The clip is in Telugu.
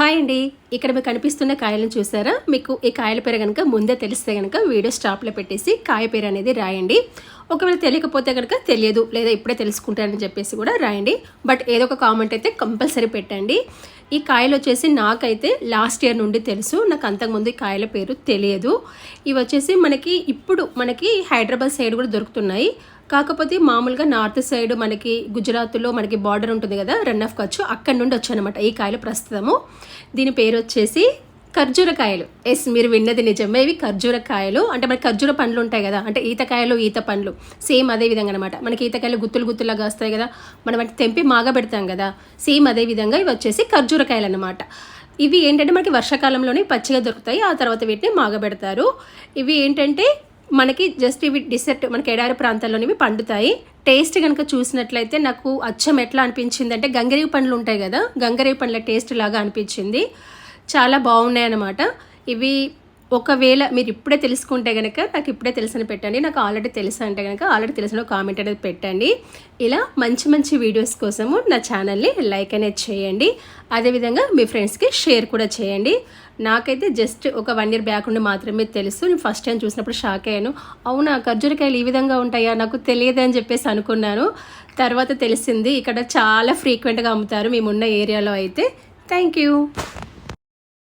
హాయ్ అండి, ఇక్కడ మీకు కనిపిస్తున్న కాయలను చూసారా? మీకు ఈ కాయల పేరు కనుక ముందే తెలిస్తే కనుక వీడియో స్టాప్లో పెట్టేసి కాయ పేరు అనేది రాయండి. ఒకవేళ తెలియకపోతే కనుక తెలియదు లేదా ఇప్పుడే తెలుసుకుంటారని చెప్పేసి కూడా రాయండి. బట్ ఏదో ఒక కామెంట్ అయితే కంపల్సరీ పెట్టండి. ఈ కాయలు వచ్చేసి నాకైతే లాస్ట్ ఇయర్ నుండి తెలుసు, నాకు అంతకుముందు ఈ కాయల పేరు తెలియదు. ఇవి వచ్చేసి మనకి హైదరాబాద్ సైడ్ కూడా దొరుకుతున్నాయి. కాకపోతే మామూలుగా నార్త్ సైడ్ మనకి గుజరాత్లో మనకి బార్డర్ ఉంటుంది కదా, రన్ ఆఫ్ కచ్చు, అక్కడి నుండి వచ్చానమాట ఈ కాయలు ప్రస్తుతము. దీని పేరు వచ్చేసి ఖర్జూర కాయలు. ఎస్, మీరు విన్నది నిజమే, ఇవి ఖర్జూర కాయలు. అంటే మనకి ఖర్జూర పండ్లు ఉంటాయి కదా, అంటే ఈతకాయలు ఈత పండ్లు సేమ్ అదే విధంగా అనమాట. మనకి ఈతకాయలు గుత్తులుగా వస్తాయి కదా, మనం అంటే తెంపి మాగబెడతాం కదా, సేమ్ అదే విధంగా ఇవి వచ్చేసి ఖర్జూర కాయలు అనమాట. ఇవి ఏంటంటే మనకి వర్షాకాలంలోనే పచ్చిగా దొరుకుతాయి, ఆ తర్వాత వీటిని మాగబెడతారు. ఇవి ఏంటంటే మనకి జస్ట్ ఇవి డిసెర్ట్ మనకి ఎడారి ప్రాంతాల్లోనే ఇవి పండుతాయి. టేస్ట్ కనుక చూసినట్లయితే నాకు అచ్చం ఎట్లా అనిపించింది అంటే గంగరేవి పండ్లు ఉంటాయి కదా, గంగరేవి పండ్ల టేస్ట్ లాగా అనిపించింది. చాలా బాగున్నాయి అన్నమాట. ఇవి ఒకవేళ మీరు ఇప్పుడే తెలుసుకుంటే కనుక నాకు ఇప్పుడే తెలుసని పెట్టండి, నాకు ఆల్రెడీ తెలుసు అంటే కనుక ఆల్రెడీ తెలిసిన కామెంట్ అనేది పెట్టండి. ఇలా మంచి మంచి వీడియోస్ కోసము నా ఛానల్ని లైక్ అనేది చేయండి. అదేవిధంగా మీ ఫ్రెండ్స్కి షేర్ కూడా చేయండి. నాకైతే జస్ట్ ఒక 1 year బ్యాక్ నుండి మాత్రమే తెలుసు. నేను ఫస్ట్ టైం చూసినప్పుడు షాక్ అయ్యాను. అవునా, ఖర్జూరకాయలు ఈ విధంగా ఉంటాయా, నాకు తెలియదు అని చెప్పేసి అనుకున్నాను. తర్వాత తెలిసింది ఇక్కడ చాలా ఫ్రీక్వెంట్గా అమ్ముతారు మేమున్న ఏరియాలో అయితే. Thank you.